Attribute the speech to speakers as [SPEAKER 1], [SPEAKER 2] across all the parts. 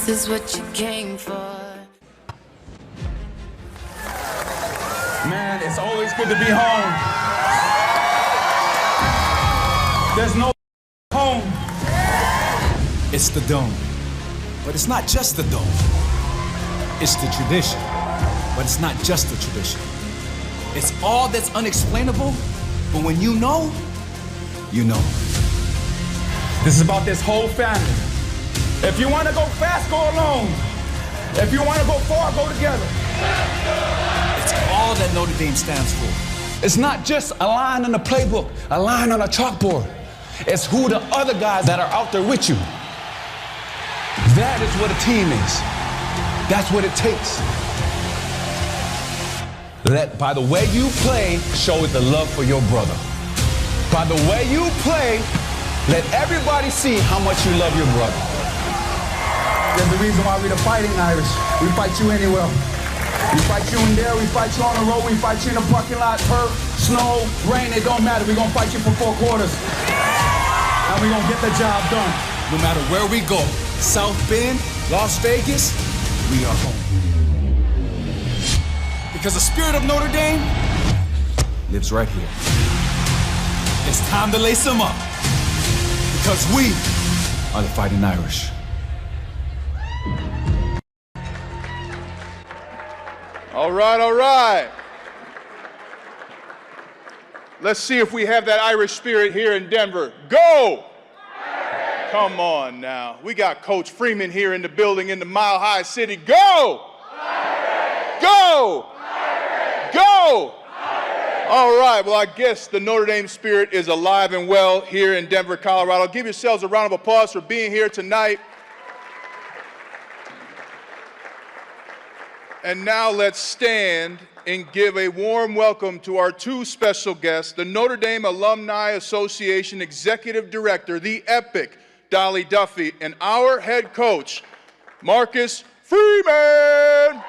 [SPEAKER 1] is what you came for.
[SPEAKER 2] Man, it's always good to be home. There's no home.
[SPEAKER 3] It's the dome. But it's not just the dome. It's the tradition. But it's not just the tradition. It's all that's unexplainable, but when you know, you know.
[SPEAKER 2] This is about this whole family. If you want to go fast, go alone. If you want to go far, go together.
[SPEAKER 3] It's all that Notre Dame stands for.
[SPEAKER 2] It's not just a line in the playbook, a line on a chalkboard. It's who the other guys that are out there with you. That is what a team is. That's what it takes. Let, by the way you play, show the love for your brother. By the way you play, let everybody see how much you love your brother. There's a reason why we're the Fighting Irish. We fight you anywhere. We fight you in there, we fight you on the road, we fight you in the parking lot, hurt, snow, rain, it don't matter. We're gonna fight you for 4 quarters. And we're gonna get the job done.
[SPEAKER 3] No matter where we go, South Bend, Las Vegas, we are home. Because the spirit of Notre Dame lives right here. It's time to lace them up. Because we are the Fighting Irish.
[SPEAKER 4] All right, all right. Let's see if we have that Irish spirit here in Denver. Go! Irish! Come on now. We got Coach Freeman here in the building in the Mile High City. Go! Irish! Go! Irish! Go! Irish! All right, well, I guess the Notre Dame spirit is alive and well here in Denver, Colorado. Give yourselves a round of applause for being here tonight. And now let's stand and give a warm welcome to our 2 special guests, the Notre Dame Alumni Association Executive Director, the epic Dolly Duffy, and our head coach, Marcus Freeman.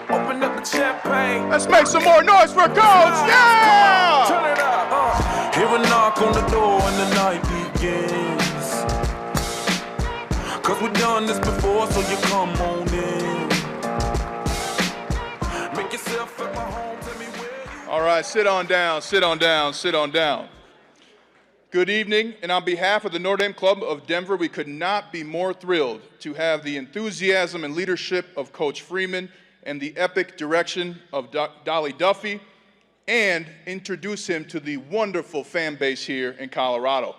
[SPEAKER 5] Open up the champagne.
[SPEAKER 4] Let's make some more noise for Coach. Yeah!
[SPEAKER 5] Turn it up. Hear a knock on the door and the night begins. Cause we've done this before, so you come on in. Make yourself at my home, tell me where you...
[SPEAKER 4] All right, sit on down, sit on down, sit on down. Good evening, and on behalf of the Notre Dame Club of Denver, we could not be more thrilled to have the enthusiasm and leadership of Coach Freeman and the epic direction of Dolly Duffy, and introduce him to the wonderful fan base here in Colorado.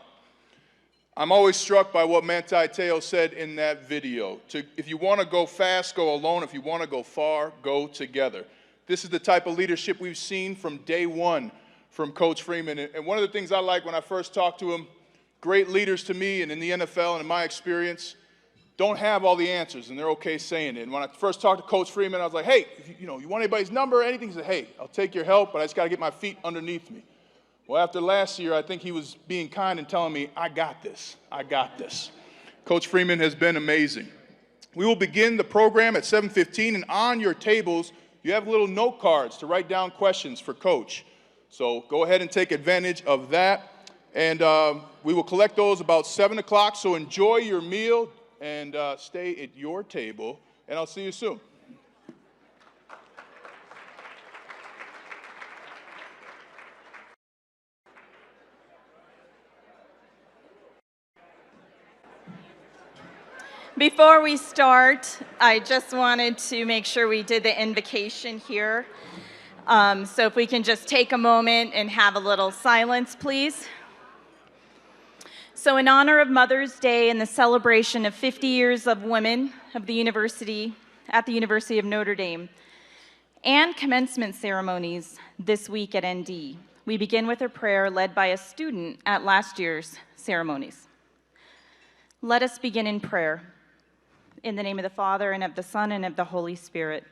[SPEAKER 4] I'm always struck by what Manti Te'o said in that video. If you want to go fast, go alone. If you want to go far, go together. This is the type of leadership we've seen from day one from Coach Freeman. And one of the things I like when I first talked to him, great leaders to me and in the NFL and in my experience, don't have all the answers, and they're okay saying it. And when I first talked to Coach Freeman, I was like, hey, if you want anybody's number or anything? He said, hey, I'll take your help, but I just got to get my feet underneath me. Well, after last year, I think he was being kind and telling me, I got this. I got this. Coach Freeman has been amazing. We will begin the program at 7:15, and on your tables, you have little note cards to write down questions for Coach. So go ahead and take advantage of that. And we will collect those about 7 o'clock, so enjoy your meal and stay at your table, and I'll see you soon.
[SPEAKER 6] Before we start, I just wanted to make sure we did the invocation here. So if we can just take a moment and have a little silence, please. So in honor of Mother's Day and the celebration of 50 years of women of the university, at the University of Notre Dame, and commencement ceremonies this week at ND, we begin with a prayer led by a student at last year's ceremonies. Let us begin in prayer. In the name of the Father, and of the Son, and of the Holy Spirit.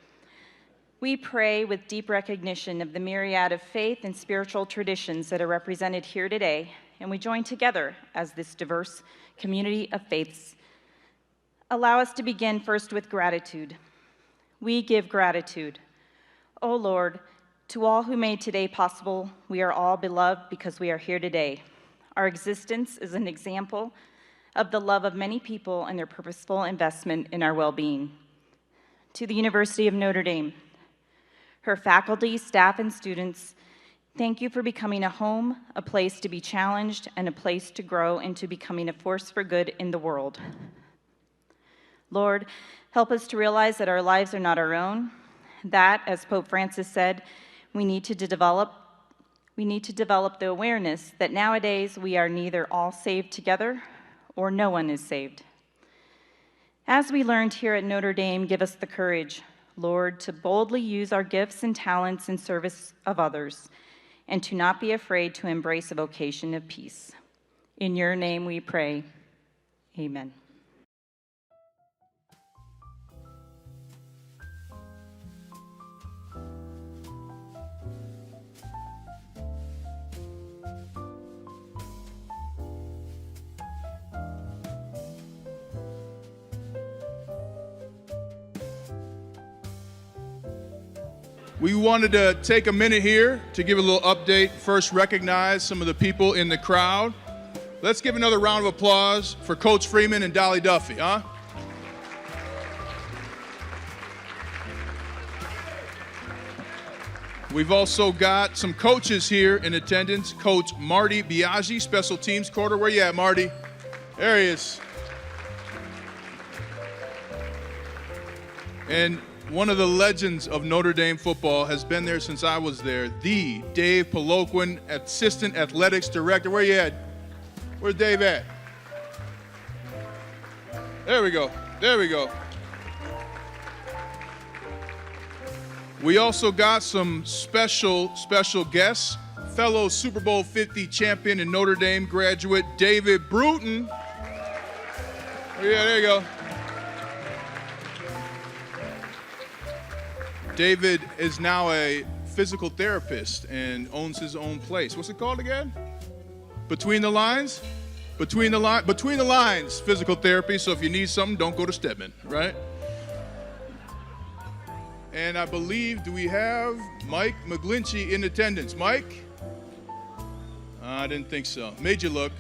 [SPEAKER 6] We pray with deep recognition of the myriad of faith and spiritual traditions that are represented here today, and we join together as this diverse community of faiths. Allow us to begin first with gratitude. We give gratitude. O Lord, To all who made today possible, we are all beloved because we are here today. Our existence is an example of the love of many people and their purposeful investment in our well-being. To the University of Notre Dame, her faculty, staff, and students, thank you for becoming a home, a place to be challenged, and a place to grow into becoming a force for good in the world. Lord, help us to realize that our lives are not our own, that, as Pope Francis said, we need to develop the awareness that nowadays we are neither all saved together or no one is saved. As we learned here at Notre Dame, give us the courage, Lord, to boldly use our gifts and talents in service of others, and to not be afraid to embrace a vocation of peace. In your name we pray, amen.
[SPEAKER 4] We wanted to take a minute here to give a little update. First, recognize some of the people in the crowd. Let's give another round of applause for Coach Freeman and Dolly Duffy, huh? We've also got some coaches here in attendance. Coach Marty Biaggi, Special Teams Quarter. Where you at, Marty? There he is. And one of the legends of Notre Dame football has been there since I was there, the Dave Poloquin, Assistant Athletics Director. Where you at? Where's Dave at? There we go. There we go. We also got some special guests. Fellow Super Bowl 50 champion and Notre Dame graduate, David Bruton. Yeah, there you go. David is now a physical therapist and owns his own place. What's it called again? Between the Lines? Between the Lines physical therapy. So if you need something, don't go to Stedman, right? And I believe, do we have Mike McGlinchey in attendance? Mike? I didn't think so. Made you look.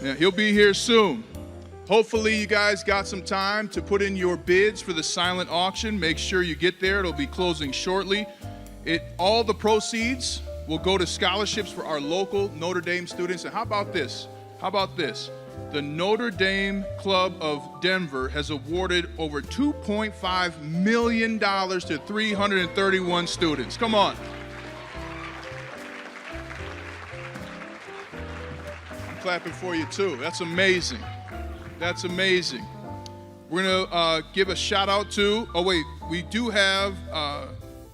[SPEAKER 4] Yeah, he'll be here soon. Hopefully you guys got some time to put in your bids for the silent auction. Make sure you get there. It'll be closing shortly. All the proceeds will go to scholarships for our local Notre Dame students. And how about this? The Notre Dame Club of Denver has awarded over $2.5 million to 331 students. Come on. I'm clapping for you too. That's amazing. That's amazing. We're going to give a shout out to, we do have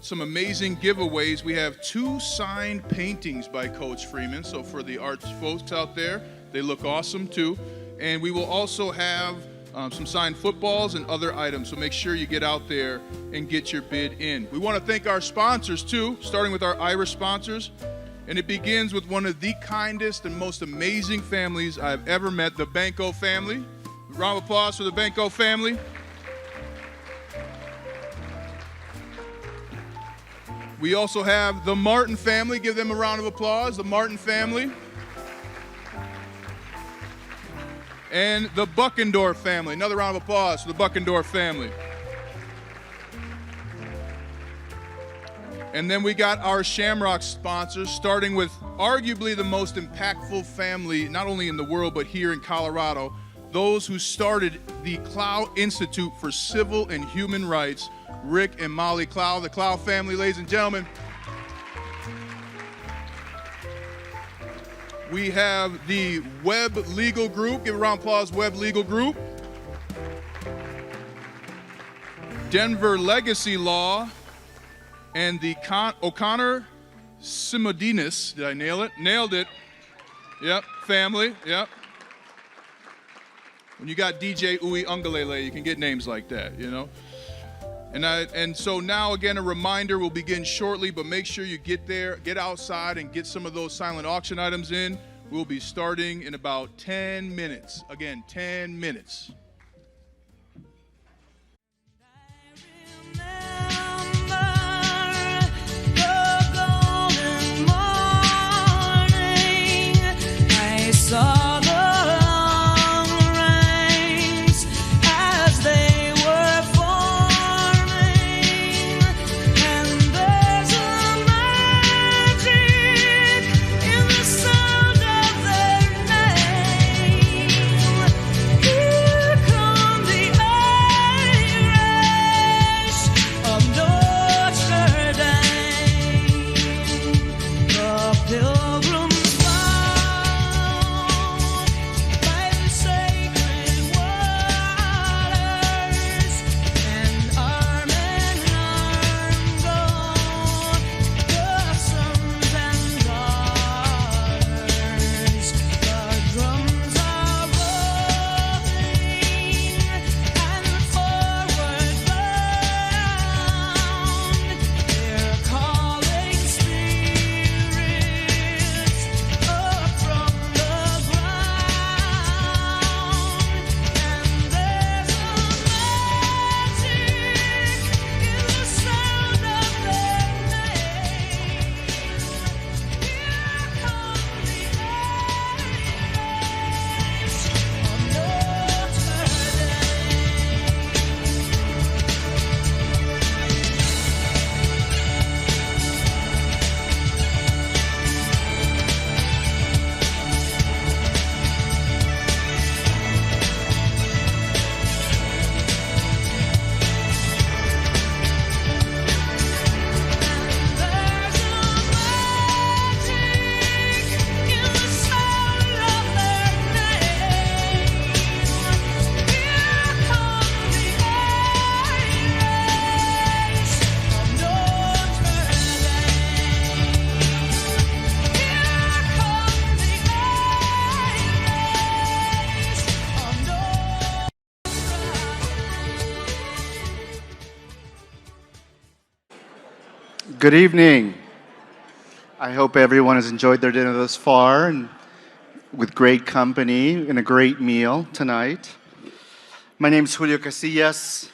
[SPEAKER 4] some amazing giveaways. We have 2 signed paintings by Coach Freeman. So for the arts folks out there, they look awesome too. And we will also have some signed footballs and other items. So make sure you get out there and get your bid in. We want to thank our sponsors too, starting with our Irish sponsors. And it begins with one of the kindest and most amazing families I've ever met, the Banco family. Round of applause for the Banco family. We also have the Martin family. Give them a round of applause, the Martin family. And the Buckendorf family. Another round of applause for the Buckendorf family. And then we got our Shamrock sponsors, starting with arguably the most impactful family, not only in the world, but here in Colorado, those who started the Clow Institute for Civil and Human Rights, Rick and Molly Clow, the Clow family, ladies and gentlemen. We have the Webb Legal Group. Give a round of applause, Webb Legal Group. Denver Legacy Law. And the O'Connor Simodinis, did I nail it? Nailed it. Yep, family, yep. When you got DJ Uwe Ungalele, you can get names like that, you know? And so now, again, a reminder, we'll begin shortly, but make sure you get there, get outside, and get some of those silent auction items in. We'll be starting in about 10 minutes. Again, 10 minutes.
[SPEAKER 7] saw the long ranks as they were forming, and there's a magic in the sound of their name. Here come the Irish of Notre Dame, the pilgrims bound by the sacred waters, and arm in arm go the sons and daughters. The drums are rolling and forward bound. They're calling spirits up from the ground, and there's a magic in the sound of their name. Here come the Irish of Notre
[SPEAKER 8] Good evening. I hope everyone has enjoyed their dinner thus far and with great company and a great meal tonight. My name is Julio Casillas.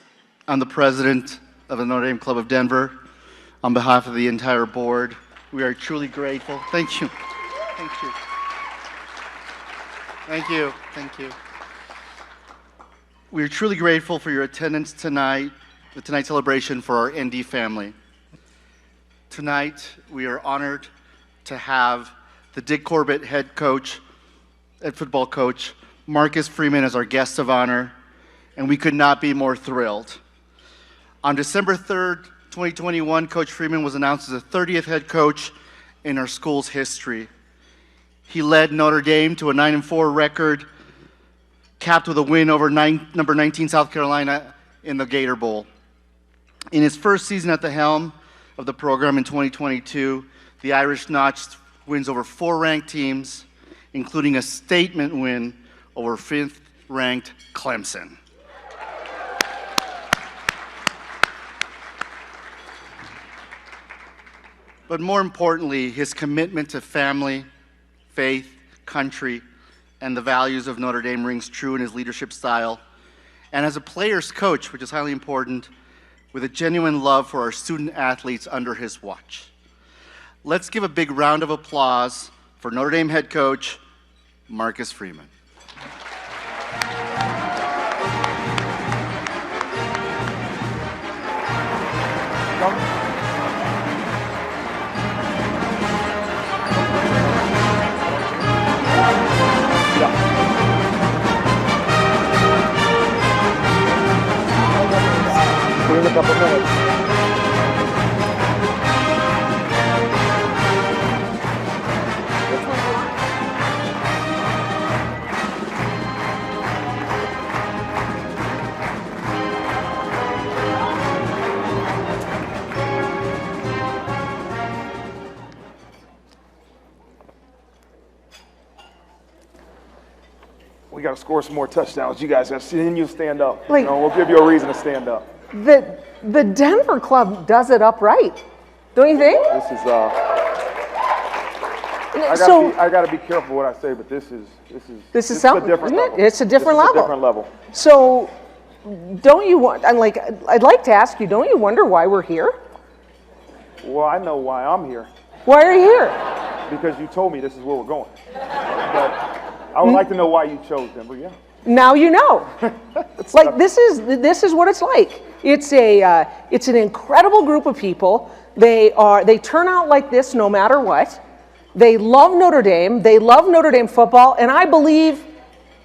[SPEAKER 8] I'm the president of the Notre Dame Club of Denver. On behalf of the entire board, we are truly grateful. Thank you. Thank you. Thank you. Thank you. We are truly grateful for your attendance tonight, the tonight's celebration for our ND family. Tonight, we are honored to have the Dick Corbett head football coach, Marcus Freeman, as our guest of honor, and we could not be more thrilled. On December 3rd, 2021, Coach Freeman was announced as the 30th head coach in our school's history. He led Notre Dame to a 9-4 record, capped with a win over number 19 South Carolina in the Gator Bowl. In his first season at the helm of the program in 2022, the Irish notched wins over 4 ranked teams, including a statement win over 5th-ranked Clemson. But more importantly, his commitment to family, faith, country, and the values of Notre Dame rings true in his leadership style. And as a player's coach, which is highly important, with a genuine love for our student athletes under his watch. Let's give a big round of applause for Notre Dame head coach, Marcus Freeman.
[SPEAKER 9] In a couple minutes. We got to score some more touchdowns. You guys got to see, then you stand up.
[SPEAKER 10] Like,
[SPEAKER 9] we'll give you a reason to stand up.
[SPEAKER 10] The Denver club does it upright, don't you think?
[SPEAKER 9] This is I gotta be careful what I say, but this is
[SPEAKER 10] something,
[SPEAKER 9] a different
[SPEAKER 10] isn't it?
[SPEAKER 9] level.
[SPEAKER 10] It's a different
[SPEAKER 9] This is
[SPEAKER 10] level.
[SPEAKER 9] a different level.
[SPEAKER 10] So, don't you want? I'd like to ask you. Don't you wonder why we're here?
[SPEAKER 9] Well, I know why I'm here.
[SPEAKER 10] Why are you here?
[SPEAKER 9] Because you told me this is where we're going. But I would like to know why you chose them, but yeah.
[SPEAKER 10] Now you know. It's like this is what it's like. It's an incredible group of people. They turn out like this no matter what. They love Notre Dame. They love Notre Dame football, and I believe,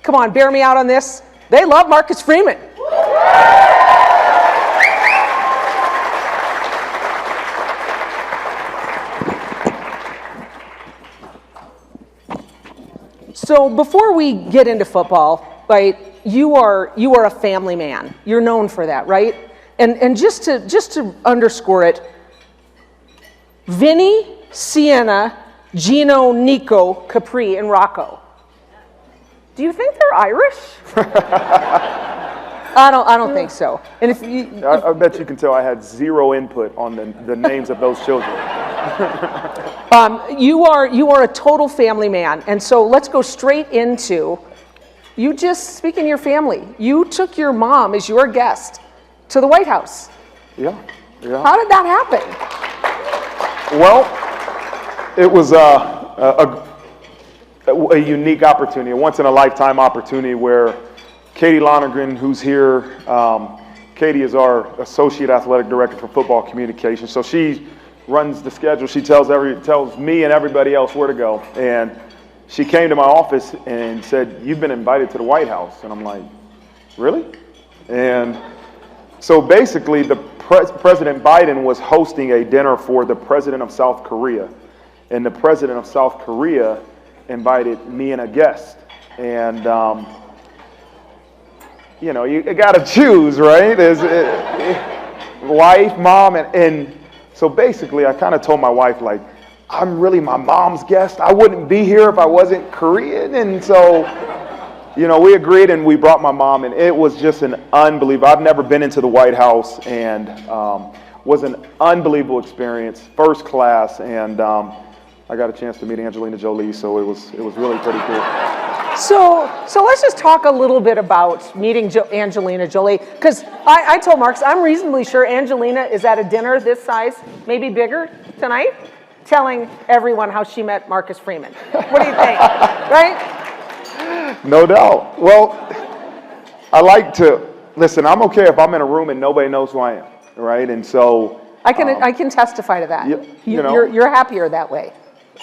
[SPEAKER 10] come on, bear me out on this, they love Marcus Freeman. So before we get into football, right, you are a family man. You're known for that, right? And just to underscore it, Vinny, Sienna, Gino, Nico, Capri, and Rocco. Do you think they're Irish? I don't think so. And if you,
[SPEAKER 9] I bet you can tell I had zero input on the names of those children.
[SPEAKER 10] you are a total family man, and so let's go straight into. You just speaking of your family. You took your mom as your guest to the White House.
[SPEAKER 9] Yeah.
[SPEAKER 10] How did that happen?
[SPEAKER 9] Well, it was a unique opportunity, a once-in-a-lifetime opportunity where Katie Lonergan, who's here, Katie is our Associate Athletic Director for Football Communications, so she runs the schedule. She tells me and everybody else where to go, and she came to my office and said, "You've been invited to the White House," and I'm like, "Really?" And so basically, President Biden was hosting a dinner for the President of South Korea, and the President of South Korea invited me and a guest. And, you got to choose, right? Wife, mom, and so basically I kind of told my wife, like, I'm really my mom's guest. I wouldn't be here if I wasn't Korean. And so, we agreed and we brought my mom, and it was just an unbelievable, I've never been into the White House, and was an unbelievable experience, first class, and I got a chance to meet Angelina Jolie, so it was really pretty cool.
[SPEAKER 10] So let's just talk a little bit about meeting Angelina Jolie, because I told Marcus, I'm reasonably sure Angelina is at a dinner this size, maybe bigger tonight, telling everyone how she met Marcus Freeman. What do you think, right?
[SPEAKER 9] No doubt. Well, I like to, listen, I'm okay if I'm in a room and nobody knows who I am, right? And so
[SPEAKER 10] I can testify to that.
[SPEAKER 9] You're
[SPEAKER 10] You're happier that way.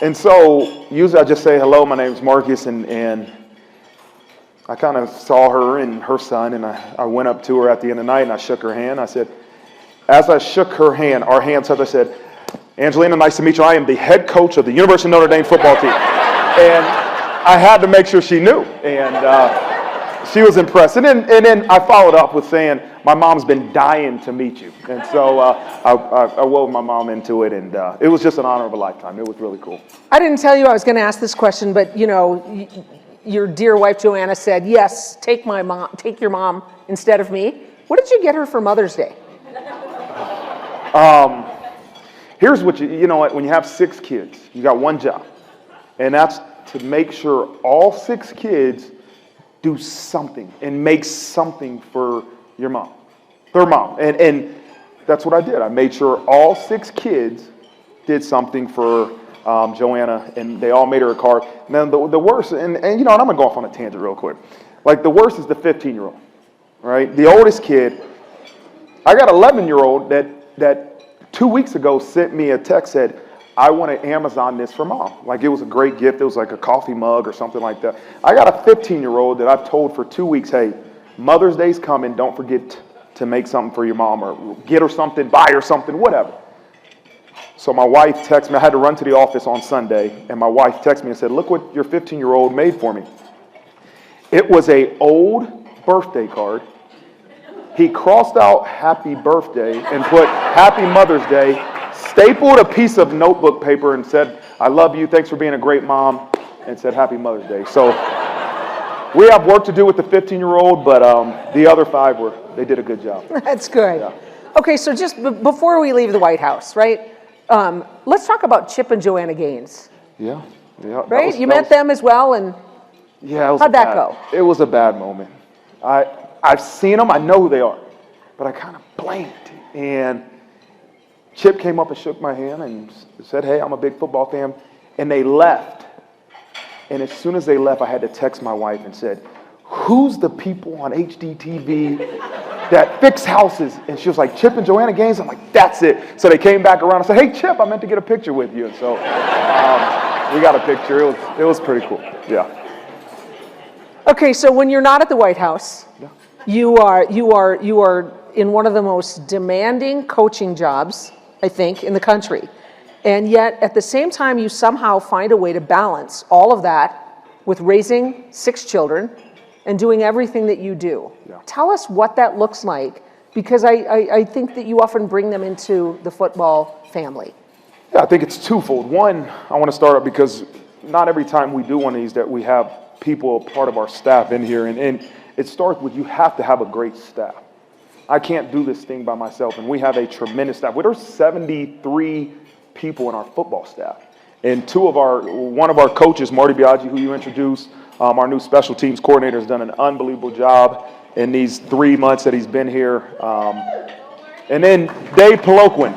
[SPEAKER 9] And so usually I just say, hello, my name's Marcus, and I kind of saw her and her son, and I went up to her at the end of the night and I shook her hand. I said, as I shook her hand, our hands touched, I said, "Angelina, nice to meet you. I am the head coach of the University of Notre Dame football team." And I had to make sure she knew, and she was impressed. And then I followed up with saying, "My mom's been dying to meet you." And so I wove my mom into it, and it was just an honor of a lifetime. It was really cool.
[SPEAKER 10] I didn't tell you I was going to ask this question, but your dear wife Joanna said, "Yes, take your mom instead of me." What did you get her for Mother's Day?
[SPEAKER 9] Here's what when you have 6 kids, you got one job, and that's to make sure all 6 kids do something and make something for your mom, their mom. And that's what I did. I made sure all 6 kids did something for Joanna, and they all made her a card. And then the worst, and I'm going to go off on a tangent real quick. Like, the worst is the 15-year-old, right? The oldest kid, I got an 11-year-old that 2 weeks ago sent me a text, said, "I want to Amazon this for mom." Like, it was a great gift. It was like a coffee mug or something like that. I got a 15-year-old that I've told for 2 weeks, "Hey, Mother's Day's coming. Don't forget to make something for your mom, or get her something, buy her something, whatever." So my wife texted me. I had to run to the office on Sunday, and my wife texted me and said, "Look what your 15-year-old made for me." It was an old birthday card. He crossed out "Happy Birthday" and put "Happy Mother's Day," stapled a piece of notebook paper and said, "I love you, thanks for being a great mom," and said "Happy Mother's Day." So we have work to do with the 15-year-old, but the other 5 they did a good job.
[SPEAKER 10] That's good.
[SPEAKER 9] Yeah.
[SPEAKER 10] Okay, so just before we leave the White House, right? Let's talk about Chip and Joanna Gaines.
[SPEAKER 9] Yeah.
[SPEAKER 10] Right? You met them as well, and
[SPEAKER 9] yeah.
[SPEAKER 10] How'd that go?
[SPEAKER 9] It was a bad moment. I've seen them. I know who they are, but I kind of blanked. And Chip came up and shook my hand and said, "Hey, I'm a big football fan." And they left. And as soon as they left, I had to text my wife and said, who's the people on HDTV that fix houses? And she was like, Chip and Joanna Gaines. I'm like, that's it. So they came back around and said, hey, Chip, I meant to get a picture with you. And so we got a picture. It was pretty cool. Yeah.
[SPEAKER 10] Okay, so when you're not at the White House, you are in one of the most demanding coaching jobs, I think, in the country. And yet, at the same time, you somehow find a way to balance all of that with raising 6 children and doing everything that you do.
[SPEAKER 9] Yeah.
[SPEAKER 10] Tell us what that looks like, because I think that you often bring them into the football family.
[SPEAKER 9] Yeah, I think it's twofold. One, I want to start up because not every time we do one of these that we have people, part of our staff in here. And it starts with you have to have a great staff. I can't do this thing by myself. And we have a tremendous staff. There's 73 people in our football staff. And one of our coaches, Marty Biaggi, who you introduced, our new special teams coordinator, has done an unbelievable job in these 3 months that he's been here. And then Dave Peloquin.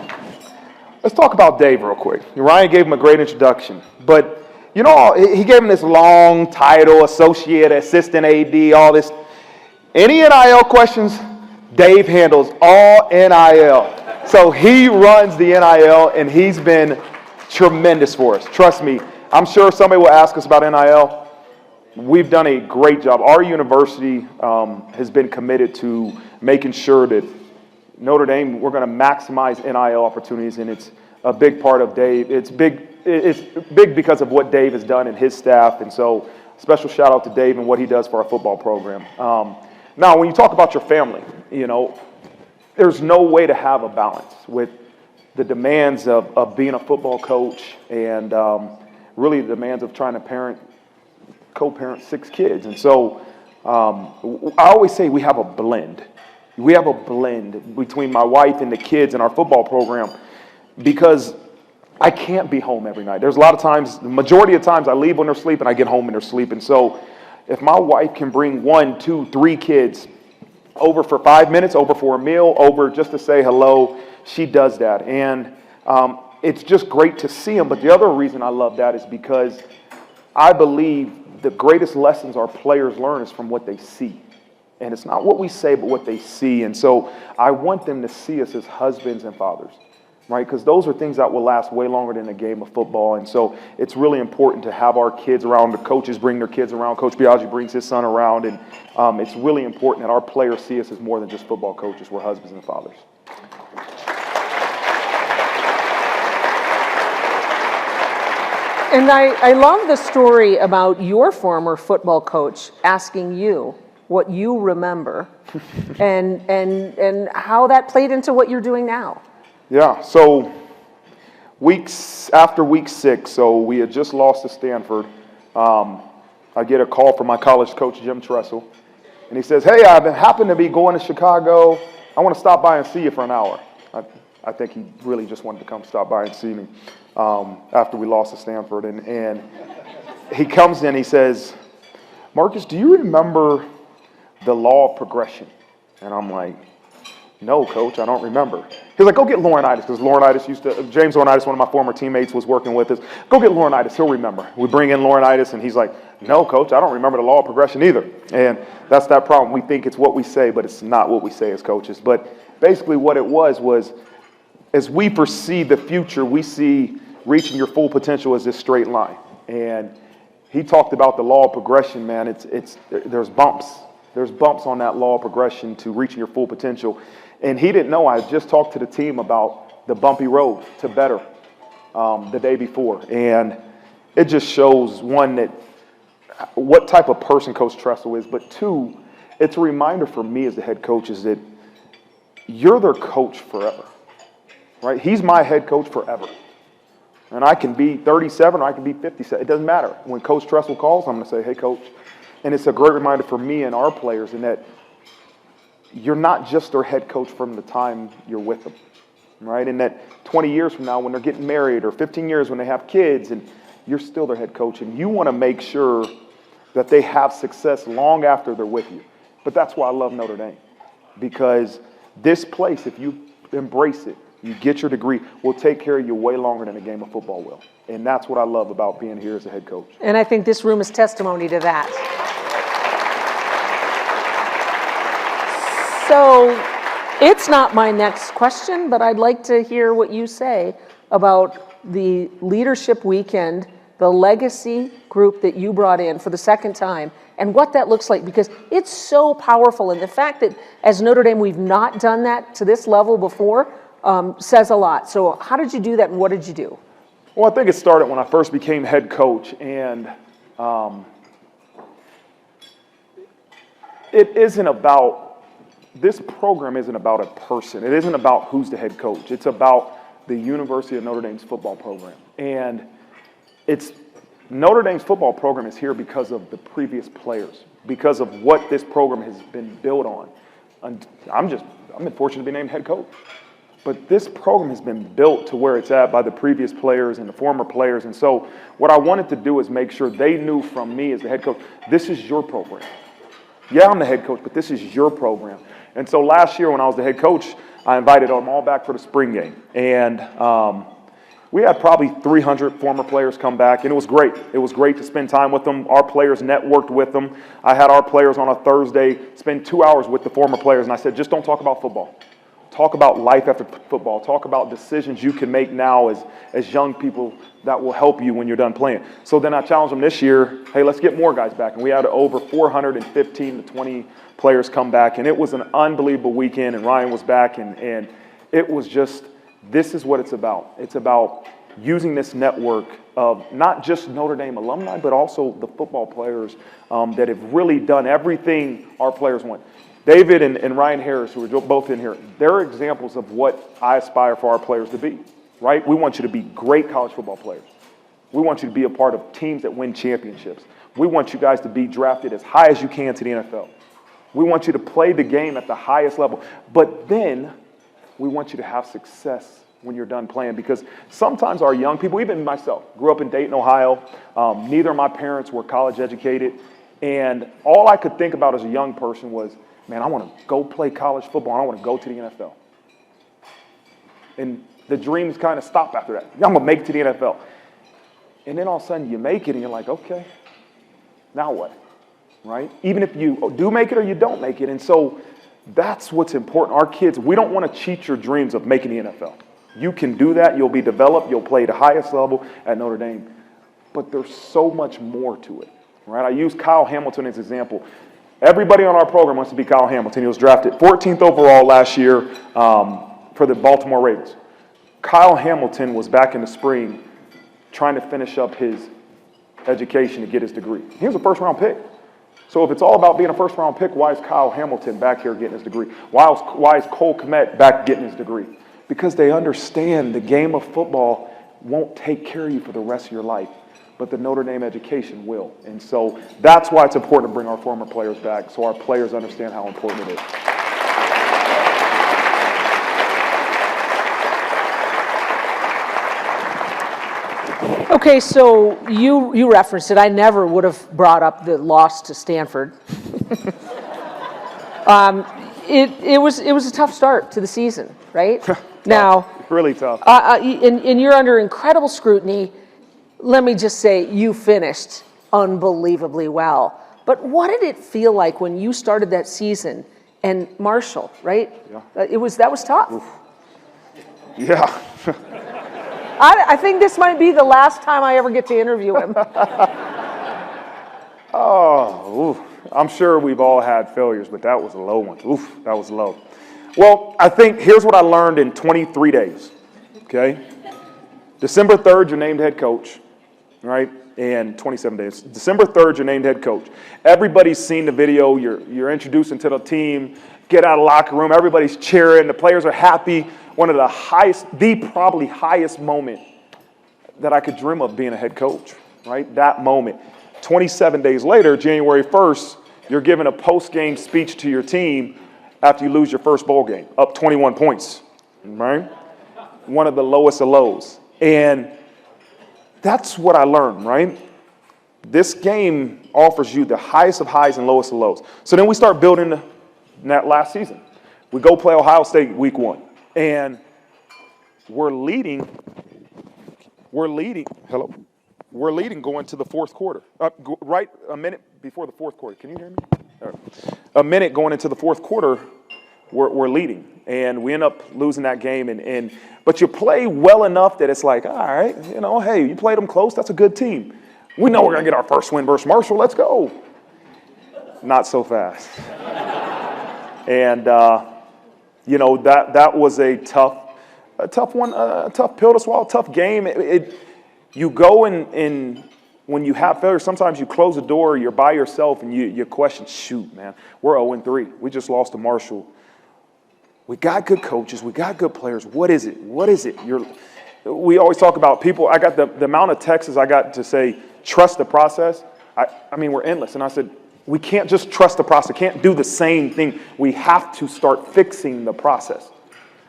[SPEAKER 9] Let's talk about Dave real quick. Ryan gave him a great introduction. But, you know, he gave him this long title, associate, assistant AD, all this. Any NIL questions, Dave handles all NIL. So he runs the NIL, and he's been tremendous for us. Trust me. I'm sure somebody will ask us about NIL. We've done a great job. Our university has been committed to making sure that Notre Dame, we're going to maximize NIL opportunities, and it's a big part of Dave. It's big because of what Dave has done and his staff, and so special shout out to Dave and what he does for our football program. Now, when you talk about your family, you know, there's no way to have a balance with the demands of being a football coach and really the demands of trying to co-parent 6 kids. And so I always say we have a blend. We have a blend between my wife and the kids in our football program because I can't be home every night. There's a lot of times, the majority of times I leave when they're sleeping, I get home when they're sleeping. So if my wife can bring 1, 2, 3 kids over for 5 minutes, over for a meal, over just to say hello, she does that. And it's just great to see them. But the other reason I love that is because I believe the greatest lessons our players learn is from what they see. And it's not what we say, but what they see. And so I want them to see us as husbands and fathers, right? Because those are things that will last way longer than a game of football. And so it's really important to have our kids around. The coaches bring their kids around. Coach Biaggi brings his son around. And it's really important that our players see us as more than just football coaches. We're husbands and fathers.
[SPEAKER 10] And I love the story about your former football coach asking you what you remember and how that played into what you're doing now.
[SPEAKER 9] Yeah, so weeks after week 6, so we had just lost to Stanford. I get a call from my college coach, Jim Tressel, and he says, hey, I happen to be going to Chicago. I want to stop by and see you for an hour. I think he really just wanted to come stop by and see me after we lost to Stanford. And he comes in, he says, Marcus, do you remember the law of progression? And I'm like, no, coach, I don't remember. He's like, go get Laurinaitis, because James Laurinaitis, one of my former teammates, was working with us. Go get Laurinaitis, he'll remember. We bring in Laurinaitis, and he's like, no, coach, I don't remember the law of progression either. And that's that problem. We think it's what we say, but it's not what we say as coaches. But basically what it was as we perceive the future, we see reaching your full potential as this straight line. And he talked about the law of progression, man. There's bumps. There's bumps on that law of progression to reaching your full potential. And he didn't know. I just talked to the team about the bumpy road to better the day before. And it just shows, one, that what type of person Coach Tressel is, but 2, it's a reminder for me as the head coach is that you're their coach forever, right? He's my head coach forever. And I can be 37 or I can be 57. It doesn't matter. When Coach Tressel calls, I'm going to say, hey, Coach. And it's a great reminder for me and our players in that you're not just their head coach from the time you're with them, right? And that 20 years from now when they're getting married or 15 years when they have kids, and you're still their head coach. And you want to make sure that they have success long after they're with you. But that's why I love Notre Dame. Because this place, if you embrace it, You get your degree, will take care of you way longer than a game of football will. And that's what I love about being here as a head coach.
[SPEAKER 10] And I think this room is testimony to that. So it's not my next question, but I'd like to hear what you say about the leadership weekend, the legacy group that you brought in for the second time, and what that looks like, because it's so powerful. And the fact that as Notre Dame we've not done that to this level before says a lot. So how did you do that, and what did you do?
[SPEAKER 9] Well, I think it started when I first became head coach, and this program isn't about a person. It isn't about who's the head coach. It's about the University of Notre Dame's football program. And Notre Dame's football program is here because of the previous players, because of what this program has been built on. And I've been fortunate to be named head coach. But this program has been built to where it's at by the previous players and the former players. And so what I wanted to do is make sure they knew from me as the head coach, this is your program. Yeah, I'm the head coach, but this is your program. And so last year when I was the head coach, I invited them all back for the spring game. And we had probably 300 former players come back, and it was great. It was great to spend time with them. Our players networked with them. I had our players on a Thursday spend 2 hours with the former players, and I said, just don't talk about football. Talk about life after football. Talk about decisions you can make now as young people that will help you when you're done playing. So then I challenged them this year, hey, let's get more guys back. And we had over 415 to 20 players come back. And it was an unbelievable weekend, and Ryan was back. And it was just, this is what it's about. It's about using this network of not just Notre Dame alumni, but also the football players that have really done everything our players want. David and Ryan Harris, who are both in here, they're examples of what I aspire for our players to be, right? We want you to be great college football players. We want you to be a part of teams that win championships. We want you guys to be drafted as high as you can to the NFL. We want you to play the game at the highest level. But then we want you to have success when you're done playing, because sometimes our young people, even myself, grew up in Dayton, Ohio. Neither of my parents were college educated. And all I could think about as a young person was, man, I want to go play college football, and I want to go to the NFL. And the dreams kind of stop after that. I'm going to make it to the NFL. And then all of a sudden you make it, and you're like, okay, now what? Right? Even if you do make it or you don't make it. And so that's what's important. Our kids, we don't want to cheat your dreams of making the NFL. You can do that. You'll be developed. You'll play the highest level at Notre Dame. But there's so much more to it. Right? I use Kyle Hamilton as an example. Everybody on our program wants to be Kyle Hamilton. He was drafted 14th overall last year for the Baltimore Ravens. Kyle Hamilton was back in the spring trying to finish up his education to get his degree. He was a first-round pick. So if it's all about being a first-round pick, why is Kyle Hamilton back here getting his degree? Why is Cole Kmet back getting his degree? Because they understand the game of football won't take care of you for the rest of your life, but the Notre Dame education will. And so that's why it's important to bring our former players back, so our players understand how important it is.
[SPEAKER 10] Okay, so you referenced it. I never would have brought up the loss to Stanford. It was a tough start to the season, right? Now,
[SPEAKER 9] really tough.
[SPEAKER 10] And you're under incredible scrutiny. Let me just say, you finished unbelievably well. But what did it feel like when you started that season? And Marshall, right?
[SPEAKER 9] Yeah.
[SPEAKER 10] That was tough.
[SPEAKER 9] Oof. Yeah.
[SPEAKER 10] I think this might be the last time I ever get to interview him.
[SPEAKER 9] Oh, oof. I'm sure we've all had failures, but that was a low one. Oof, that was low. Well, I think here's what I learned in 23 days, okay? December 3rd, you're named head coach, right? And 27 days. December 3rd, you're named head coach. Everybody's seen the video. You're introducing to the team. Get out of the locker room. Everybody's cheering. The players are happy. One of the highest, probably highest moment that I could dream of being a head coach, right? That moment. 27 days later, January 1st, you're giving a post-game speech to your team after you lose your first bowl game, up 21 points, right? One of the lowest of lows. And that's what I learned, right? This game offers you the highest of highs and lowest of lows. So then we start building that last season. We go play Ohio State week 1. And we're leading. Hello. We're leading going to the fourth quarter. Right a minute before the fourth quarter. Can you hear me? All right. A minute going into the fourth quarter, we're leading. And we end up losing that game. But you play well enough that it's like, all right, hey, you played them close. That's a good team. We know we're going to get our first win versus Marshall. Let's go. Not so fast. And, that was a tough one, a tough pill to swallow, tough game. You go and when you have failure, sometimes you close the door, you're by yourself, and you question, shoot, man, we're 0-3. We just lost to Marshall. We got good coaches. We got good players. What is it? We always talk about people. I got the amount of texts I got to say, trust the process. I mean, we're endless. And I said, we can't just trust the process. Can't do the same thing. We have to start fixing the process.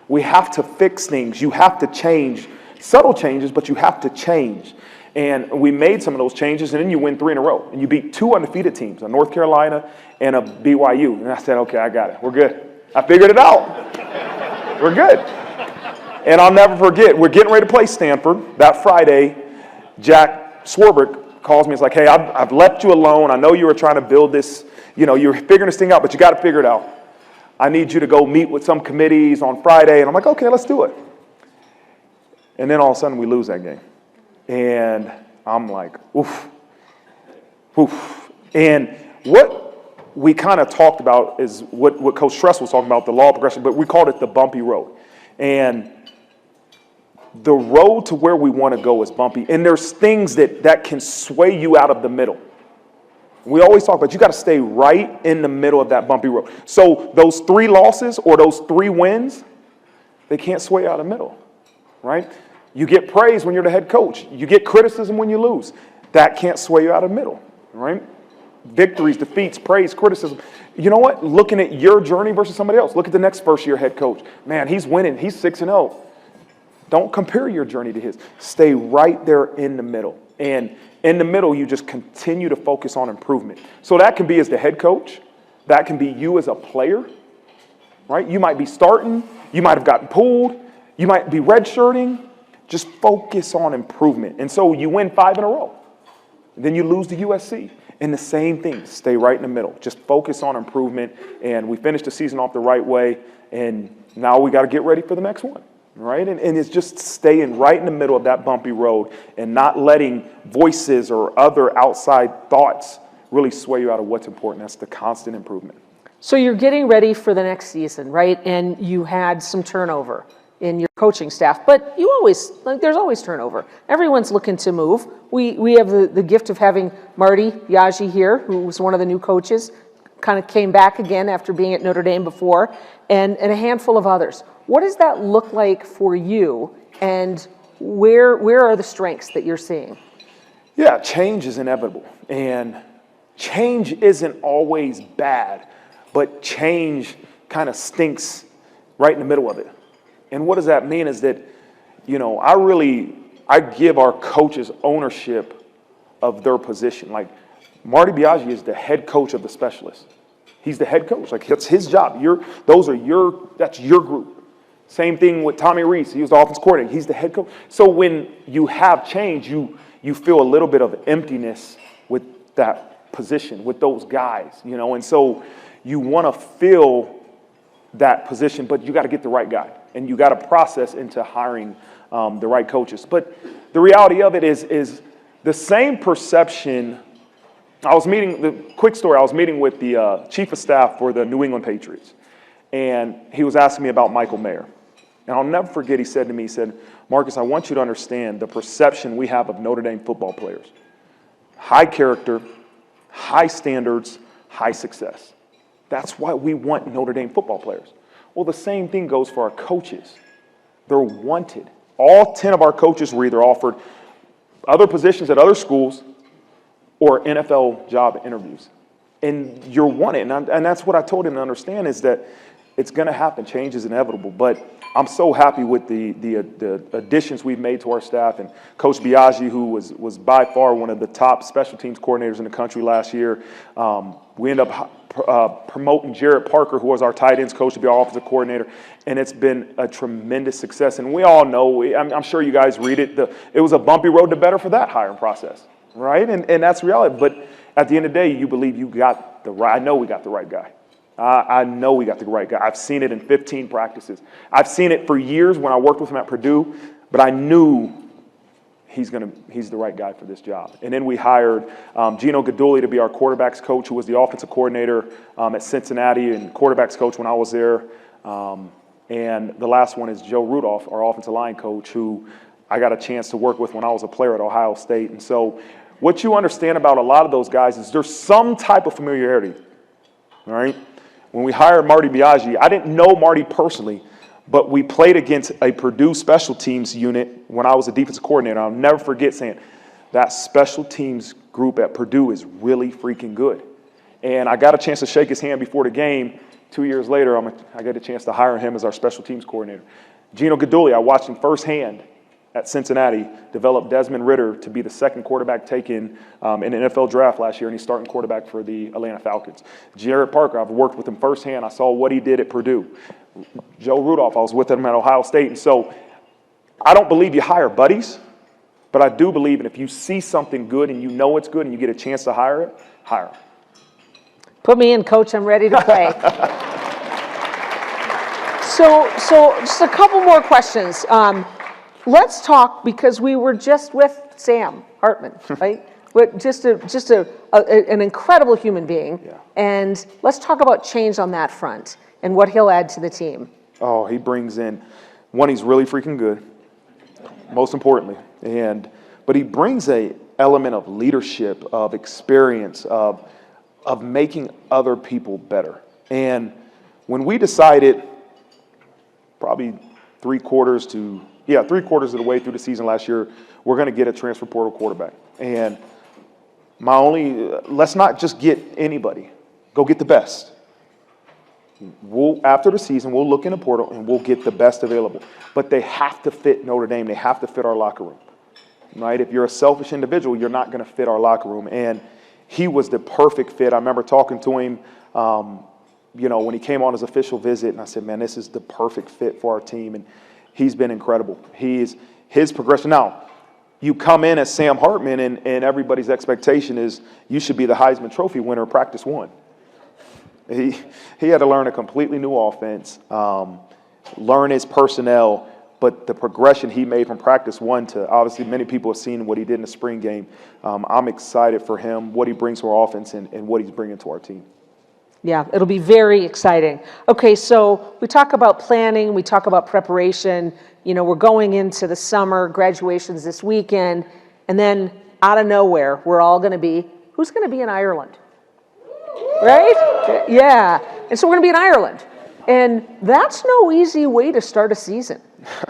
[SPEAKER 9] We have to fix things. You have to change. Subtle changes, but you have to change. And we made some of those changes, and then you win 3 in a row. And you beat 2 undefeated teams, a North Carolina and a BYU. And I said, okay, I got it. We're good. I figured it out. We're good. And I'll never forget, we're getting ready to play Stanford. That Friday, Jack Swarbrick calls me. It's like, hey, I've left you alone. I know you were trying to build this. You're figuring this thing out, but you got to figure it out. I need you to go meet with some committees on Friday. And I'm like, okay, let's do it. And then all of a sudden we lose that game. And I'm like, oof. And what we kind of talked about is what Coach Tress was talking about, the law of progression, but we called it the bumpy road. And the road to where we want to go is bumpy. And there's things that can sway you out of the middle. We always talk about you got to stay right in the middle of that bumpy road. So those 3 losses or those 3 wins, they can't sway you out of the middle, right? You get praise when you're the head coach. You get criticism when you lose. That can't sway you out of the middle, right? Victories, defeats, praise, criticism. You know what? Looking at your journey versus somebody else. Look at the next first-year head coach. Man, he's winning. He's 6-0. Don't compare your journey to his. Stay right there in the middle. And in the middle, you just continue to focus on improvement. So that can be as the head coach. That can be you as a player, right? You might be starting. You might have gotten pulled. You might be redshirting. Just focus on improvement. And so you win 5 in a row. Then you lose to USC. And the same thing, stay right in the middle. Just focus on improvement. And we finished the season off the right way. And now we got to get ready for the next one, right? And it's just staying right in the middle of that bumpy road and not letting voices or other outside thoughts really sway you out of what's important. That's the constant improvement.
[SPEAKER 10] So you're getting ready for the next season, right? And you had some turnover in your coaching staff, but there's always turnover. Everyone's looking to move. We have the gift of having Marty Biagi here, who was one of the new coaches, kind of came back again after being at Notre Dame before, and a handful of others. What does that look like for you, and where are the strengths that you're seeing?
[SPEAKER 9] Yeah, change is inevitable, and change isn't always bad, but change kind of stinks right in the middle of it. And what does that mean is that, I give our coaches ownership of their position. Like, Marty Biagi is the head coach of the specialists. He's the head coach. Like, it's his job. That's your group. Same thing with Tommy Reese. He was the offense coordinator. He's the head coach. So when you have change, you feel a little bit of emptiness with that position, with those guys, And so you want to fill that position, but you got to get the right guy. And you got to process into hiring the right coaches. But the reality of it is the same perception. I was meeting with the chief of staff for the New England Patriots. And he was asking me about Michael Mayer. And I'll never forget, he said to me, Marcus, I want you to understand the perception we have of Notre Dame football players. High character, high standards, high success. That's why we want Notre Dame football players. Well, the same thing goes for our coaches. They're wanted. All 10 of our coaches were either offered other positions at other schools or NFL job interviews. And you're wanted. And that's what I told him to understand is that it's going to happen. Change is inevitable. But I'm so happy with the additions we've made to our staff. And Coach Biagi, who was by far one of the top special teams coordinators in the country last year, we end up promoting Jared Parker, who was our tight ends coach, to be our offensive coordinator, and it's been a tremendous success. And we all know, I'm sure you guys read it, it was a bumpy road to better for that hiring process, right? And that's reality. But at the end of the day, you believe you got the right. I know we got the right guy. I know we got the right guy. I've seen it in 15 practices. I've seen it for years when I worked with him at Purdue, but I knew he's the right guy for this job. And then we hired Gino Gadulli to be our quarterbacks coach, who was the offensive coordinator at Cincinnati and quarterbacks coach when I was there. And the last one is Joe Rudolph, our offensive line coach, who I got a chance to work with when I was a player at Ohio State. And so what you understand about a lot of those guys is there's some type of familiarity, all right? When we hired Marty Biaggi, I didn't know Marty personally, but we played against a Purdue special teams unit when I was a defensive coordinator. I'll never forget saying, that special teams group at Purdue is really freaking good. And I got a chance to shake his hand before the game. 2 years later, I got a chance to hire him as our special teams coordinator. Gino Gadulli, I watched him firsthand at Cincinnati develop Desmond Ridder to be the second quarterback taken in the NFL draft last year, and he's starting quarterback for the Atlanta Falcons. Jared Parker, I've worked with him firsthand. I saw what he did at Purdue. Joe Rudolph, I was with him at Ohio State. And so I don't believe you hire buddies, but I do believe that if you see something good and you know it's good and you get a chance to hire it, hire it.
[SPEAKER 10] Put me in, Coach. I'm ready to play. So just a couple more questions. Let's talk, because we were just with Sam Hartman, right? Just an incredible human being.
[SPEAKER 9] Yeah.
[SPEAKER 10] And let's talk about change on that front and what he'll add to the team.
[SPEAKER 9] Oh, he brings in, one, he's really freaking good, most importantly. But he brings a element of leadership, of experience, of making other people better. And when we decided, probably three quarters of the way through the season last year, we're going to get a transfer portal quarterback. And let's not just get anybody. Go get the best. After the season, we'll look in the portal and we'll get the best available. But they have to fit Notre Dame. They have to fit our locker room, right? If you're a selfish individual, you're not going to fit our locker room. And he was the perfect fit. I remember talking to him, when he came on his official visit, and I said, man, this is the perfect fit for our team. And he's been incredible. His progression. Now, you come in as Sam Hartman, and everybody's expectation is you should be the Heisman Trophy winner of practice one. He had to learn a completely new offense, learn his personnel, but the progression he made from practice one to, obviously many people have seen what he did in the spring game. I'm excited for him, what he brings to our offense and what he's bringing to our team.
[SPEAKER 10] Yeah, it'll be very exciting. Okay, so we talk about planning, we talk about preparation. We're going into the summer, graduations this weekend, and then out of nowhere, who's going to be in Ireland? Right? Yeah. And so we're going to be in Ireland. And that's no easy way to start a season,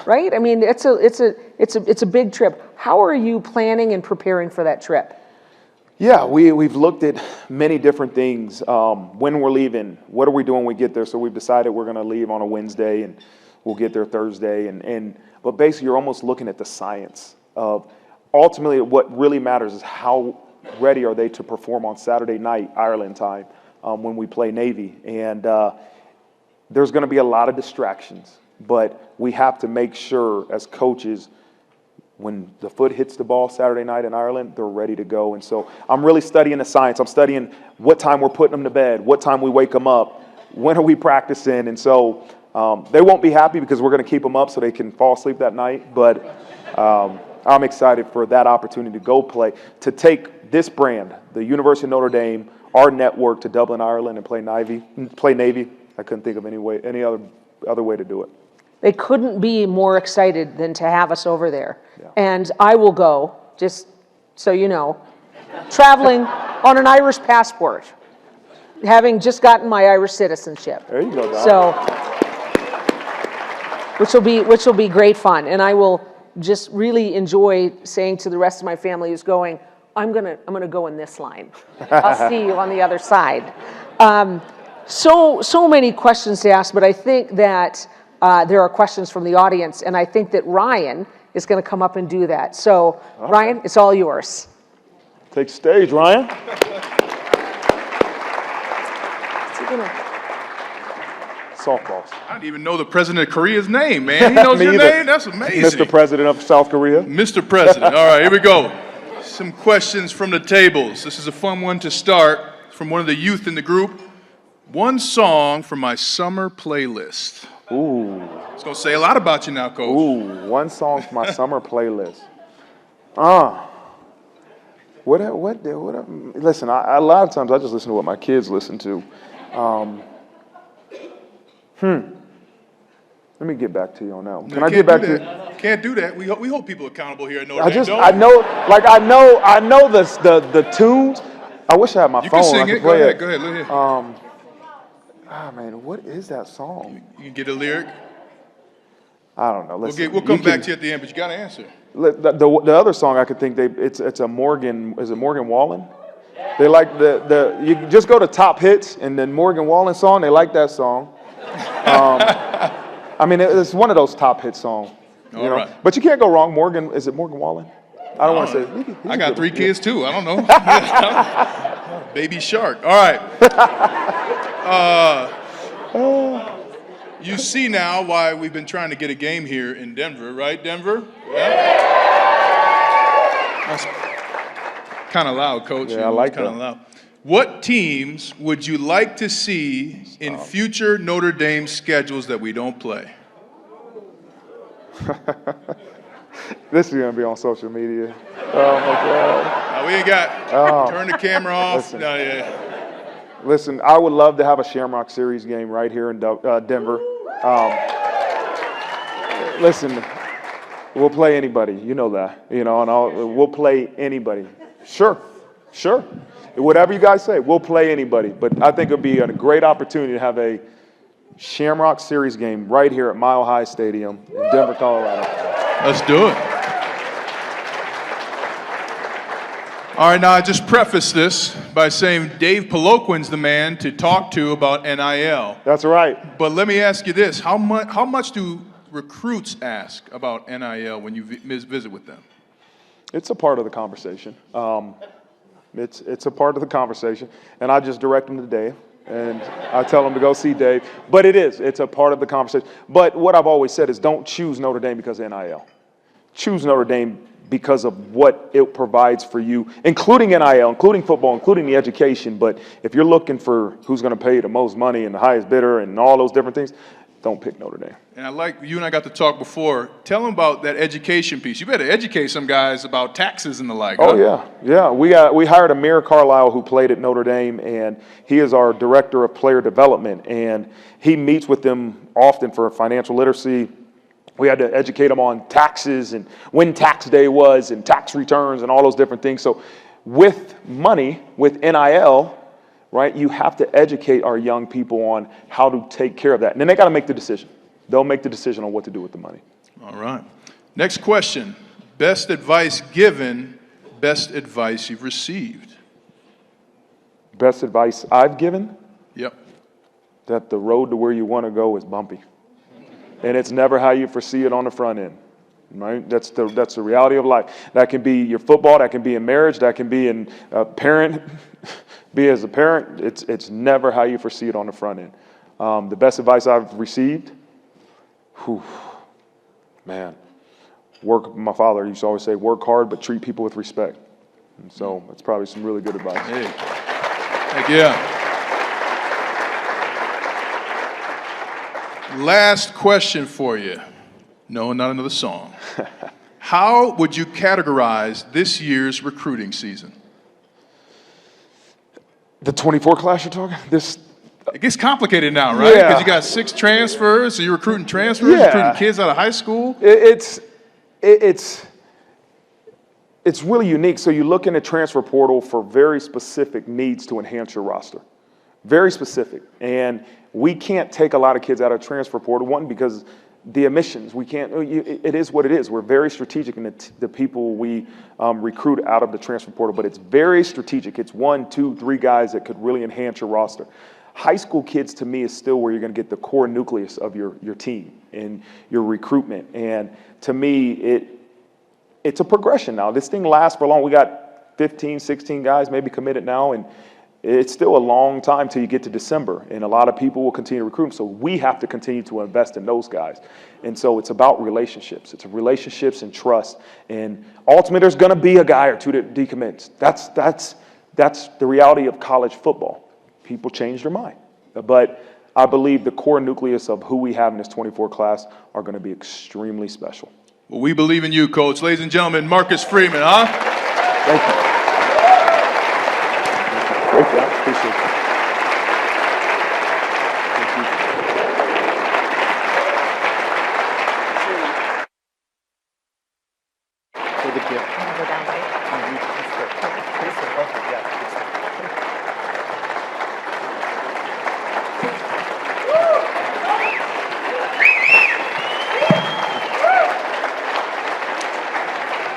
[SPEAKER 10] right? I mean, it's a big trip. How are you planning and preparing for that trip?
[SPEAKER 9] Yeah, we've looked at many different things. When we're leaving, what are we doing when we get there? So we've decided we're going to leave on a Wednesday and we'll get there Thursday. But basically, you're almost looking at the science of ultimately what really matters is how ready are they to perform on Saturday night, Ireland time, when we play Navy. And there's going to be a lot of distractions, but we have to make sure as coaches, when the foot hits the ball Saturday night in Ireland, they're ready to go. And so I'm really studying the science. I'm studying what time we're putting them to bed, what time we wake them up, when are we practicing. And so they won't be happy because we're going to keep them up so they can fall asleep that night. But I'm excited for that opportunity to go play, to take this brand, the University of Notre Dame, our network, to Dublin, Ireland, and play Navy. I couldn't think of any other way to do it.
[SPEAKER 10] They couldn't be more excited than to have us over there.
[SPEAKER 9] Yeah.
[SPEAKER 10] And I will go, just so you know, traveling on an Irish passport, having just gotten my Irish citizenship.
[SPEAKER 9] There you go, Doc.
[SPEAKER 10] So, which will be great fun. And I will just really enjoy saying to the rest of my family who's going, I'm gonna go in this line. I'll see you on the other side. So many questions to ask, but I think that there are questions from the audience, and I think that Ryan is going to come up and do that. So, okay. Ryan, it's all yours.
[SPEAKER 9] Take stage, Ryan. Softballs.
[SPEAKER 4] I didn't even know the president of Korea's name, man. He knows
[SPEAKER 9] Me
[SPEAKER 4] your
[SPEAKER 9] either.
[SPEAKER 4] name? That's amazing.
[SPEAKER 9] Mr. President of South Korea.
[SPEAKER 4] Mr. President. All right, here we go. Some questions from the tables. This is a fun one to start from one of the youth in the group. One song from my summer playlist.
[SPEAKER 9] Ooh.
[SPEAKER 4] It's going to say a lot about you now, Coach.
[SPEAKER 9] Ooh, one song for my summer playlist. Listen, a lot of times I just listen to what my kids listen to. Let me get back to you on that one. Can I get back to you?
[SPEAKER 4] Can't do that. We hold people accountable here at Notre
[SPEAKER 9] I
[SPEAKER 4] Dame.
[SPEAKER 9] just,
[SPEAKER 4] don't
[SPEAKER 9] I
[SPEAKER 4] we?
[SPEAKER 9] know the tunes. I wish I had my
[SPEAKER 4] You
[SPEAKER 9] phone.
[SPEAKER 4] can sing
[SPEAKER 9] I could
[SPEAKER 4] it. Go
[SPEAKER 9] play
[SPEAKER 4] ahead. Go ahead. Let me hear.
[SPEAKER 9] Man, what is that song?
[SPEAKER 4] You can get a lyric.
[SPEAKER 9] I don't know.
[SPEAKER 4] We'll come back to you at the end, but you got to answer.
[SPEAKER 9] The other song I could think it's a Morgan. Is it Morgan Wallen? They like you just go to top hits and then Morgan Wallen song. They like that song. I mean, it's one of those top hit songs. You know?
[SPEAKER 4] Right.
[SPEAKER 9] But you can't go wrong. Morgan, is it Morgan Wallen? I don't want to say.
[SPEAKER 4] I got 3 kids too. I don't know. Baby Shark. All right. You see now why we've been trying to get a game here in Denver, right, Denver? Yeah. That's kind of loud, Coach.
[SPEAKER 9] Yeah, I like
[SPEAKER 4] kind
[SPEAKER 9] that.
[SPEAKER 4] of loud. What teams would you like to see in future Notre Dame schedules that we don't play?
[SPEAKER 9] This is going to be on social media. Oh, my God.
[SPEAKER 4] We ain't got. Turn the camera off.
[SPEAKER 9] Listen.
[SPEAKER 4] No, yeah.
[SPEAKER 9] Listen, I would love to have a Shamrock Series game right here in Denver. Listen, we'll play anybody. You know that. You know, and we'll play anybody. Sure. Whatever you guys say, we'll play anybody. But I think it would be a great opportunity to have a Shamrock Series game right here at Mile High Stadium in Denver, Colorado.
[SPEAKER 4] Let's do it. All right, now I just preface this by saying Dave Peloquin's the man to talk to about NIL.
[SPEAKER 9] That's right.
[SPEAKER 4] But let me ask you this. How much do recruits ask about NIL when you visit with them?
[SPEAKER 9] It's a part of the conversation. It's a part of the conversation. And I just direct them to Dave. And I tell them to go see Dave. But it's a part of the conversation. But what I've always said is don't choose Notre Dame because of NIL. Choose Notre Dame because of what it provides for you, including NIL, including football, including the education. But if you're looking for who's going to pay you the most money and the highest bidder and all those different things, don't pick Notre Dame.
[SPEAKER 4] And you and I got to talk before. Tell them about that education piece. You better educate some guys about taxes and the like.
[SPEAKER 9] Oh, yeah. We hired Amir Carlisle, who played at Notre Dame, and he is our director of player development. And he meets with them often for financial literacy. We had to educate them on taxes and when tax day was and tax returns and all those different things. So with money, with NIL, right, you have to educate our young people on how to take care of that. And then they got to make the decision. They'll make the decision on what to do with the money.
[SPEAKER 4] All right. Next question. Best advice given, best advice you've received.
[SPEAKER 9] Best advice I've given?
[SPEAKER 4] Yep.
[SPEAKER 9] That the road to where you want to go is bumpy. And it's never how you foresee it on the front end, right? That's the reality of life. That can be your football, that can be in marriage, that can be in parent, be as a parent. It's never how you foresee it on the front end. The best advice I've received, man, my father used to always say, work hard, but treat people with respect. And so that's probably some really good advice.
[SPEAKER 4] Hey. Heck yeah. Last question for you. No, not another song. How would you categorize this year's recruiting season?
[SPEAKER 9] The 24 class you're talking?
[SPEAKER 4] It gets complicated now, right?
[SPEAKER 9] Yeah.
[SPEAKER 4] Because you got 6 transfers, so you're recruiting transfers,
[SPEAKER 9] Yeah.
[SPEAKER 4] recruiting kids out of high school.
[SPEAKER 9] It's really unique. So you look in the transfer portal for very specific needs to enhance your roster. Very specific. And we can't take a lot of kids out of transfer portal, one, because the emissions, we can't, it is what it is. We're very strategic in the people we recruit out of the transfer portal, but it's very strategic. It's 1, 2, 3 guys that could really enhance your roster. High school kids, to me, is still where you're going to get the core nucleus of your team and your recruitment. And to me, it's a progression now. This thing lasts for long. We got 15, 16 guys maybe committed now, and It's still a long time till you get to December, and a lot of people will continue to recruit them. So we have to continue to invest in those guys. And so it's about relationships. It's relationships and trust. And ultimately, there's going to be a guy or two that decommits. That's the reality of college football. People change their mind. But I believe the core nucleus of who we have in this 24 class are going to be extremely special.
[SPEAKER 4] Well, we believe in you, Coach. Ladies and gentlemen, Marcus Freeman, huh?
[SPEAKER 9] Thank you. Great job. Appreciate it.
[SPEAKER 8] For the gift.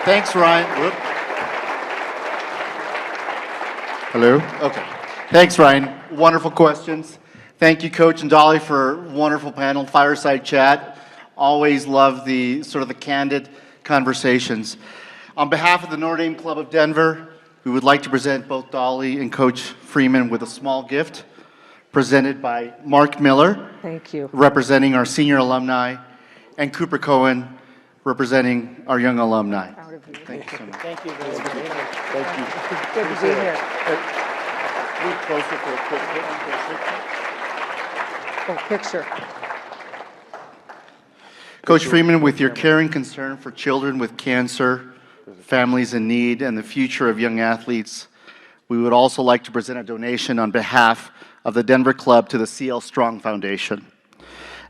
[SPEAKER 8] Thanks, Ryan. Whoop. Hello? Okay. Thanks, Ryan. Wonderful questions. Thank you, Coach and Dolly, for a wonderful panel, fireside chat. Always love the sort of the candid conversations. On behalf of the Notre Dame Club of Denver, we would like to present both Dolly and Coach Freeman with a small gift presented by Mark Miller,
[SPEAKER 10] Thank you.
[SPEAKER 8] representing our senior alumni, and Cooper Cohen, representing our young alumni.
[SPEAKER 10] Proud of you.
[SPEAKER 8] Thank you so much.
[SPEAKER 9] Thank you.
[SPEAKER 10] Good to be here.
[SPEAKER 8] Move closer for a quick
[SPEAKER 10] Picture.
[SPEAKER 8] Coach Freeman, with your caring concern for children with cancer, families in need, and the future of young athletes, we would also like to present a donation on behalf of the Denver Club to the CL Strong Foundation.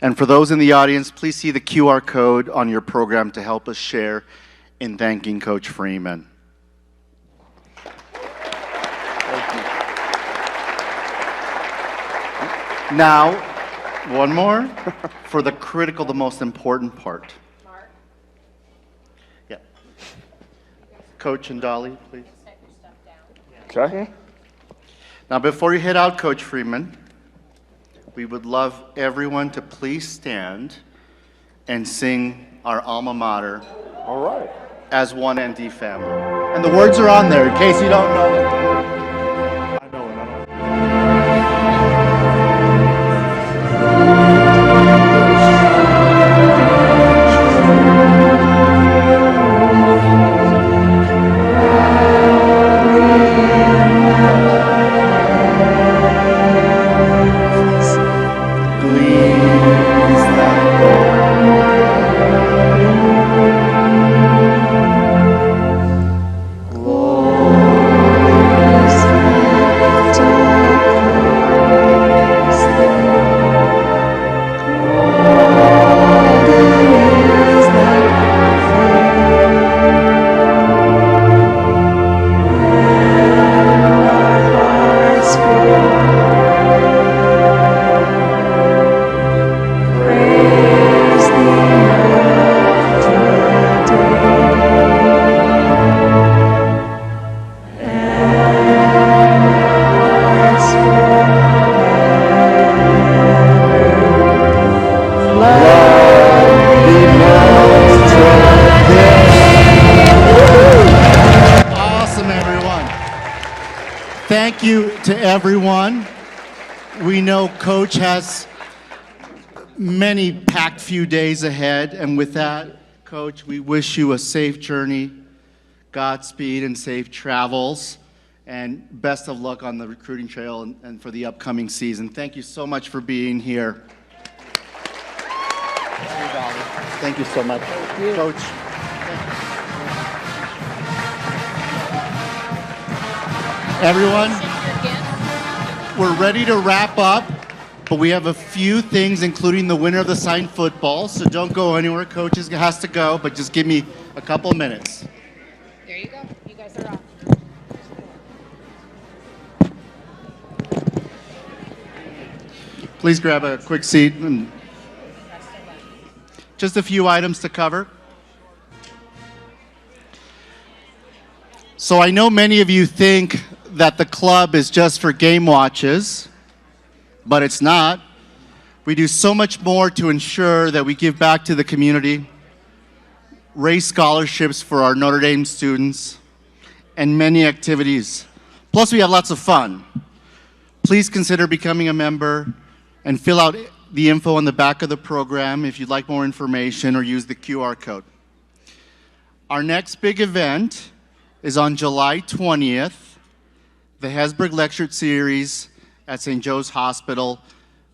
[SPEAKER 8] And for those in the audience, please see the QR code on your program to help us share in thanking Coach Freeman. Now, one more for the critical, the most important part.
[SPEAKER 6] Mark,
[SPEAKER 8] Yeah. Coach and Dolly, please.
[SPEAKER 6] set your stuff down.
[SPEAKER 9] Okay.
[SPEAKER 10] Okay.
[SPEAKER 8] Now, before you head out, Coach Freeman, we would love everyone to please stand and sing our alma mater
[SPEAKER 9] All right.
[SPEAKER 8] as one ND family. And the words are on there in case you don't know it.
[SPEAKER 9] I know it. I know it.
[SPEAKER 8] Awesome, everyone. Thank you to everyone. We know Coach has many packed few days ahead, and with that, Coach, we wish you a safe journey, Godspeed, and safe travels, and best of luck on the recruiting trail and for the upcoming season. Thank you so much for being here. Thank you so much. Coach. Everyone, we're ready to wrap up, but we have a few things, including the winner of the signed football, so don't go anywhere. Coach has to go, but just give me a couple minutes.
[SPEAKER 6] There you go. You guys are off.
[SPEAKER 8] Please grab a quick seat and just a few items to cover. So I know many of you think that the club is just for game watches, but it's not. We do so much more to ensure that we give back to the community, raise scholarships for our Notre Dame students, and many activities. Plus, we have lots of fun. Please consider becoming a member and fill out the info on the back of the program if you'd like more information, or use the QR code. Our next big event is on July 20th, the Hesburgh Lecture Series at St. Joe's Hospital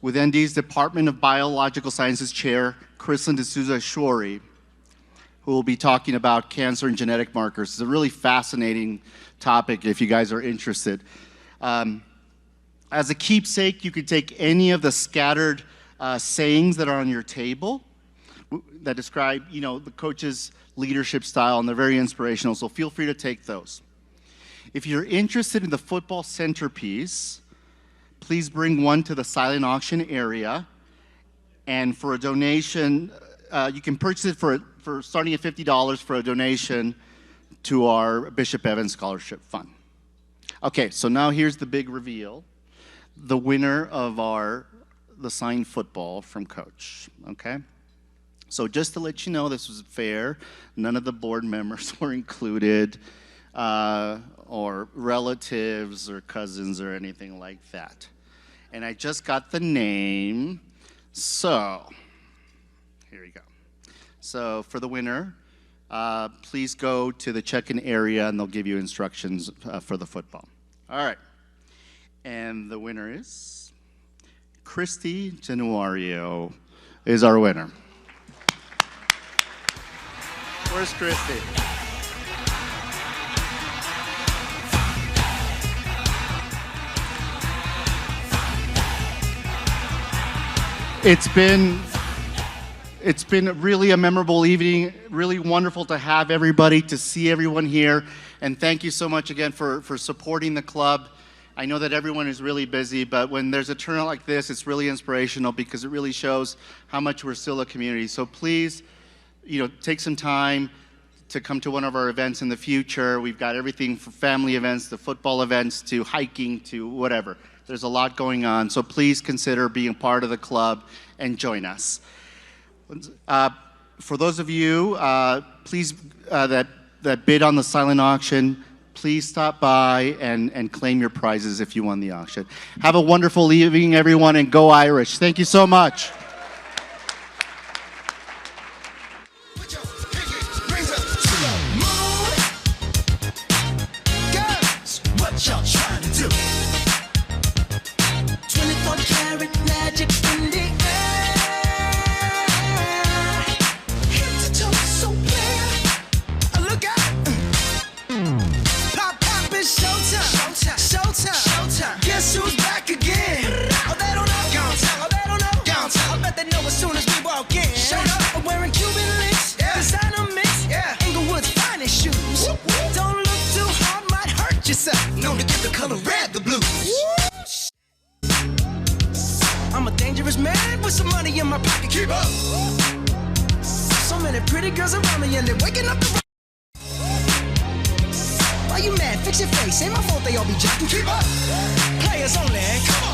[SPEAKER 8] with ND's Department of Biological Sciences Chair, Chrislyn D'Souza Shori, who will be talking about cancer and genetic markers. It's a really fascinating topic if you guys are interested. As a keepsake, you could take any of the scattered sayings that are on your table that describe, the coach's leadership style, and they're very inspirational, so feel free to take those. If you're interested in the football centerpiece, please bring one to the silent auction area, and for a donation, you can purchase it for starting at $50 for a donation to our Bishop Evans Scholarship Fund. Okay, so now here's the big reveal. The winner of the signed football from Coach, okay? So just to let you know, this was fair. None of the board members were included, or relatives or cousins or anything like that. And I just got the name, so here you go. So for the winner, please go to the check-in area and they'll give you instructions for the football. All right. And the winner is Christy Januario is our winner. Where's Christy? It's been really a memorable evening, really wonderful to have everybody, to see everyone here, and thank you so much again for supporting the club. I know that everyone is really busy, but when there's a turnout like this, it's really inspirational because it really shows how much we're still a community. So please, take some time to come to one of our events in the future. We've got everything from family events to football events to hiking to whatever. There's a lot going on, so please consider being part of the club and join us. For those of you, please, that bid on the silent auction, please stop by and claim your prizes if you won the auction. Have a wonderful evening, everyone, and go Irish. Thank you so much.
[SPEAKER 7] Girls, what y'all trying to do? 24 karat magic in the air. Head to toe so clear. Look out. Pop, pop, it's showtime. Showtime. Guess who's back again? Oh, they don't know. Gone tell. Oh, they don't know. Gone tell. I bet they know as soon as we walk in. Showed up. I'm wearing Cuban links. Yeah. Designer mix. Yeah. Inglewood's finest shoes. Whoop, whoop. Don't look too hard, might hurt yourself. Known to give the color red the blues. I'm a dangerous man with some money in my pocket. Keep up. So many pretty girls around me and they're waking up the. Why you mad? Fix your face. Ain't my fault they all be jacking. Keep up. Players only. Come